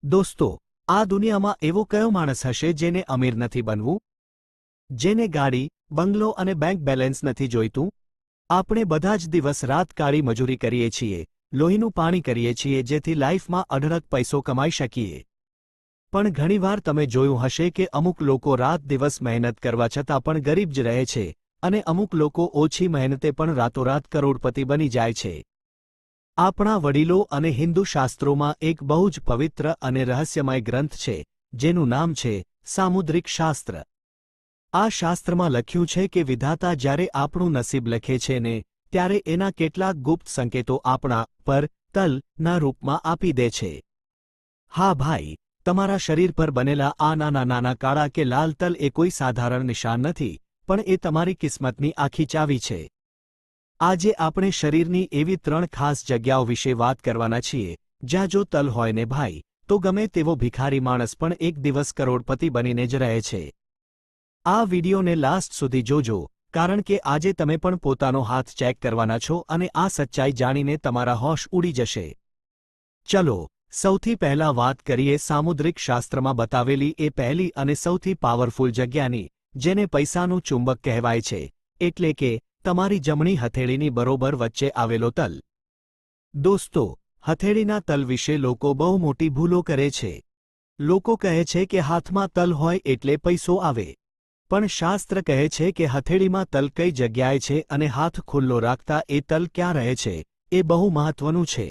દોસ્તો, આ દુનિયામાં એવો કયો માણસ હશે જેને અમીર નથી બનવું? જેને ગાડી, બંગલો અને બેંક બેલેન્સ નથી જોઈતું? આપણે બધા જ દિવસ રાત કાળી મજૂરી કરીએ છીએ, લોહીનું પાણી કરીએ છીએ જેથી લાઈફમાં અઢળક પૈસો કમાઈ શકીએ. પણ ઘણીવાર તમે જોયું હશે કે અમુક લોકો રાત દિવસ મહેનત કરવા છતાં પણ ગરીબ જ રહે છે અને અમુક લોકો ઓછી મહેનતે પણ રાતોરાત કરોડપતિ બની જાય છે. આપણા વડીલો અને હિન્દુ શાસ્ત્રોમાં એક બહુ જ પવિત્ર અને રહસ્યમય ગ્રંથ છે, જેનું નામ છે સામુદ્રિક શાસ્ત્ર. આ શાસ્ત્રમાં લખ્યું છે કે વિધાતા જ્યારે આપણું નસીબ લખે છે ને, ત્યારે એના કેટલાક ગુપ્ત સંકેતો આપણા પર તલના રૂપમાં આપી દે છે. હા ભાઈ, તમારા શરીર પર બનેલા આ નાના નાના કાળા કે લાલ તલ એ કોઈ સાધારણ નિશાન નથી, પણ એ તમારી કિસ્મતની આખી ચાવી છે. આજે આપણે શરીરની એવી 3 ખાસ જગ્યાઓ વિશે વાત કરવાના છીએ, જ્યાં જો તલ હોય ને ભાઈ, તો ગમે તેવો ભિખારી માણસ પણ એક દિવસ કરોડપતિ બનીને જ રહે છે. આ વિડિયોને લાસ્ટ સુધી જોજો, કારણ કે આજે તમે પણ પોતાનો હાથ ચેક કરવાના છો અને આ સચ્ચાઈ જાણીને તમારા હોશ ઉડી જશે. ચલો, સૌથી પહેલા વાત કરીએ સામુદ્રિક શાસ્ત્રમાં બતાવેલી એ પહેલી અને સૌથી પાવરફુલ જગ્યાની, જેને પૈસાનું ચુંબક કહેવાય છે, એટલે કે તમારી જમણી હથેળીની બરોબર વચ્ચે આવેલો તલ. દોસ્તો, હથેળીના તલ વિશે લોકો બહુ મોટી ભૂલો કરે છે. લોકો કહે છે કે હાથમાં તલ હોય એટલે પૈસો આવે. પણ શાસ્ત્ર કહે છે કે હથેળીમાં તલ કઈ જગ્યાએ છે અને હાથ ખુલ્લો રાખતા એ તલ ક્યાં રહે છે, એ બહુ મહત્વનું છે.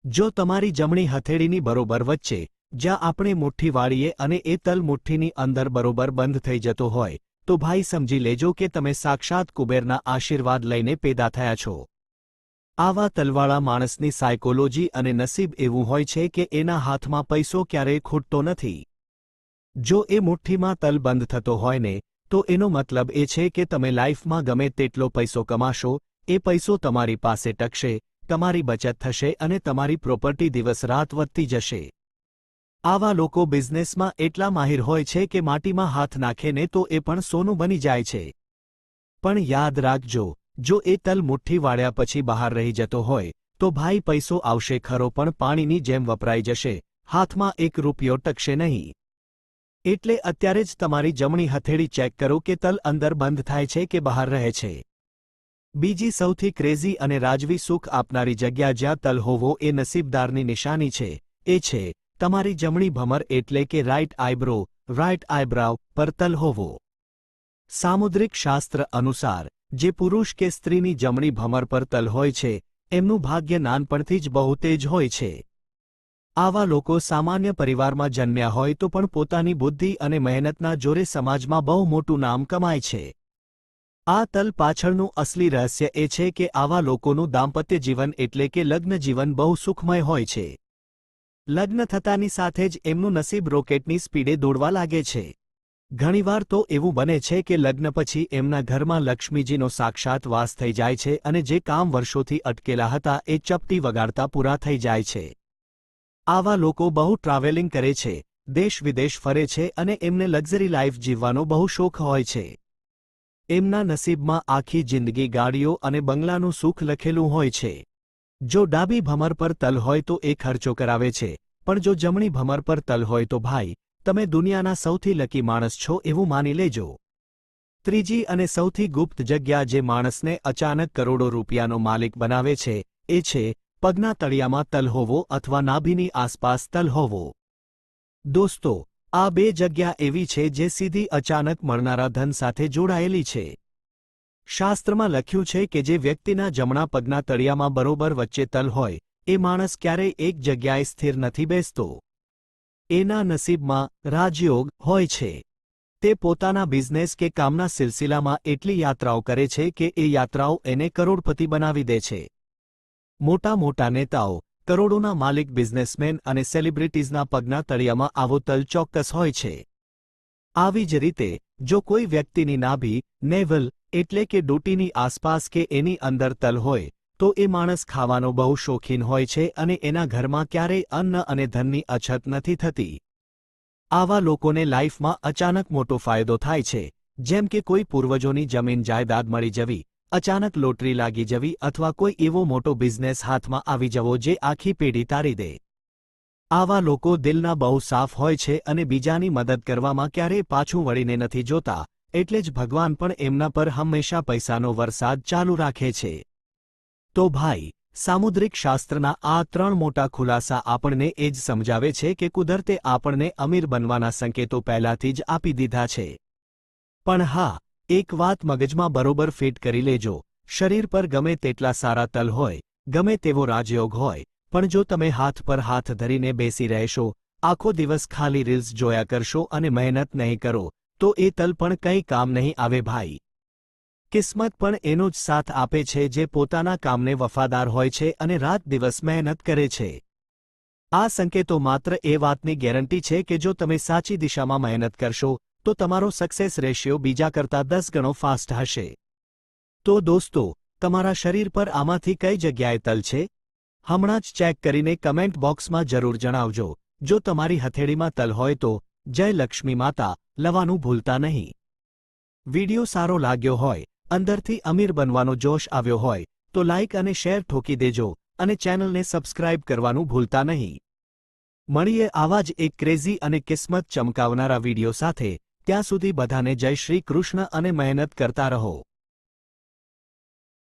જો તમારી જમણી હથેળીની બરોબર વચ્ચે, જ્યાં આપણે મુઠ્ઠી વાળીએ અને એ તલ મુઠ્ઠીની અંદર બરોબર બંધ થઈ જતો હોય, તો ભાઈ સમજી લેજો કે તમે સાક્ષાત કુબેરના આશીર્વાદ લઈને પેદા થયા છો. આવા તલવાળા માણસની સાયકોલોજી અને નસીબ એવું હોય છે કે એના હાથમાં પૈસો ક્યારેય ખૂટતો નથી. જો એ મુઠ્ઠીમાં તલ બંધ થતો હોય ને, તો એનો મતલબ એ છે કે તમે લાઈફમાં ગમે તેટલો પૈસો કમાશો, એ પૈસો તમારી પાસે ટકશે, તમારી બચત થશે અને તમારી પ્રોપર્ટી દિવસ રાત વધતી જશે. આવા લોકો બિઝનેસમાં એટલા માહિર હોય છે કે માટીમાં હાથ નાખે ને તો એ પણ સોનું બની જાય છે. પણ યાદ રાખજો, જો એ તલ મુઠ્ઠી વાળ્યા પછી બહાર રહી જતો હોય, તો ભાઈ પૈસો આવશે ખરો પણ પાણીની જેમ વપરાઈ જશે, હાથમાં એક રૂપિયો ટકશે નહીં. એટલે અત્યારે જ તમારી જમણી હથેળી ચેક કરો કે તલ અંદર બંધ થાય છે કે બહાર રહે છે. બીજી સૌથી ક્રેઝી અને રાજવી સુખ આપનારી જગ્યા જ્યાં તલ હોવો એ નસીબદારની નિશાની છે, એ છે તમારી જમણી ભમર એટલે કે રાઇટ આઈબ્રો, રાઇટ આઈબ્રાવ પર તલ હોવો. સામુદ્રિક શાસ્ત્ર અનુસાર, જે પુરુષ કે સ્ત્રીની જમણી ભમર પર તલ હોય છે, એમનું ભાગ્ય નાનપણથી જ બહુ તેજ હોય છે. આવા લોકો સામાન્ય પરિવારમાં જન્મ્યા હોય તો પણ પોતાની બુદ્ધિ અને મહેનતના જોરે સમાજમાં બહુ મોટું નામ કમાય છે. આ તલ પાછળનું અસલી રહસ્ય એ છે કે આવા લોકોનું દાંપત્ય જીવન એટલે કે લગ્ન જીવન બહુ સુખમય હોય છે. લગ્ન થતાની સાથે જ એમનું નસીબ રોકેટની સ્પીડે દોડવા લાગે છે. ઘણીવાર તો એવું બને છે કે લગ્ન પછી એમના ઘરમાં લક્ષ્મીજીનો સાક્ષાત વાસ થઈ જાય છે અને જે કામ વર્ષોથી અટકેલા હતા એ ચપટી વગાડતા પૂરા થઈ જાય છે. આવા લોકો બહુ ટ્રાવેલિંગ કરે છે, દેશ વિદેશ ફરે છે અને એમને લક્ઝરી લાઈફ જીવવાનો બહુ શોખ હોય છે. એમના નસીબમાં આખી જિંદગી ગાડીઓ અને બંગલાનું સુખ લખેલું હોય છે. જો ડાબી ભમર પર તલ હોય તો એ ખર્ચો કરાવે છે, પણ જો જમણી ભમર પર તલ હોય તો ભાઈ, તમે દુનિયાના સૌથી લકી માણસ છો એવું માની લેજો. ત્રીજી અને સૌથી ગુપ્ત જગ્યા જે માણસને અચાનક કરોડો રૂપિયાનો માલિક બનાવે છે, એ છે પગના તળિયામાં તલ હોવો અથવા નાભીની આસપાસ તલ હોવો. દોસ્તો, આ બે જગ્યા એવી છે જે સીધી અચાનક મળનારા ધન સાથે જોડાયેલી છે. શાસ્ત્રમાં લખ્યું છે કે જે વ્યક્તિના જમણા પગના તળિયામાં બરોબર વચ્ચે તલ હોય, એ માણસ ક્યારેય એક જગ્યાએ સ્થિર નથી બેસતો. એના નસીબમાં રાજયોગ હોય છે. તે પોતાના બિઝનેસ કે કામના સિલસિલામાં એટલી યાત્રાઓ કરે છે કે એ યાત્રાઓ એને કરોડપતિ બનાવી દે છે. મોટા મોટા નેતાઓ, કરોડોના માલિક બિઝનેસમેન અને સેલિબ્રિટીઝના પગના તળિયામાં આવો તલ ચોક્કસ હોય છે. આવી જ રીતે, જો કોઈ વ્યક્તિની નાભી, નેવલ, એટલે કે ડોટીની આસપાસ કે એની અંદર તલ હોય, તો એ માણસ ખાવાનો બહુ શોખીન હોય છે અને એના ઘરમાં ક્યારેય અન્ન અને ધનની અછત નથી થતી. આવા લોકોને લાઈફમાં અચાનક મોટો ફાયદો થાય છે, જેમ કે કોઈ પૂર્વજોની જમીન જાયદાદ મળી જવી, અચાનક લોટરી લાગી જવી અથવા કોઈ એવો મોટો બિઝનેસ હાથમાં આવી જવો જે આખી પેઢી તારી દે. આવા લોકો દિલના બહુ સાફ હોય છે અને બીજાની મદદ કરવામાં ક્યારેય પાછું વળીને નથી જોતા, એટલે જ ભગવાન પણ એમના પર હંમેશા પૈસાનો વરસાદ ચાલુ રાખે છે. તો ભાઈ, સામુદ્રિક શાસ્ત્રના આ 3 મોટા ખુલાસા આપણને એ જ સમજાવે છે કે કુદરતે આપણને અમીર બનવાના સંકેતો પહેલાથી જ આપી દીધા છે. પણ હા, એક વાત મગજમાં બરોબર ફિટ કરી લેજો, શરીર પર ગમે તેટલા સારા તલ હોય, ગમે તેવો રાજયોગ હોય, પણ જો તમે હાથ પર હાથ ધરીને બેસી રહેશો, આખો દિવસ ખાલી રીલ્સ જોયા કરશો અને મહેનત નહીં કરો, તો એ તલ પણ કંઈ કામ નહીં આવે ભાઈ. કિસ્મત પણ એનો જ સાથ આપે છે જે પોતાના કામને વફાદાર હોય છે અને રાત દિવસ મહેનત કરે છે. આ સંકેતો માત્ર એ વાતની ગેરંટી છે કે જો તમે સાચી દિશામાં મહેનત કરશો, તો તમારો સક્સેસ રેશિયો બીજા કરતાં 10 ગણો ફાસ્ટ હશે. તો દોસ્તો, તમારા શરીર પર આમાંથી કઈ જગ્યાએ તલ છે? હમણાં જ ચેક કરીને કમેન્ટ બોક્સમાં જરૂર જણાવજો. જો તમારી હથેળીમાં તલ હોય તો જય લક્ષ્મી માતા લવાનું ભૂલતા નહીં. વિડિયો સારો લાગ્યો હોય, અંદરથી અમીર બનવાનો જોશ આવ્યો હોય, તો લાઇક અને શેર ઠોકી દેજો અને ચેનલને સબસ્ક્રાઇબ કરવાનું ભૂલતા નહીં. મળીએ આવા જ એક ક્રેઝી અને કિસ્મત ચમકાવનારા વિડિયો સાથે. ત્યાં સુધી બધાને જય શ્રી કૃષ્ણ અને મહેનત કરતા રહો.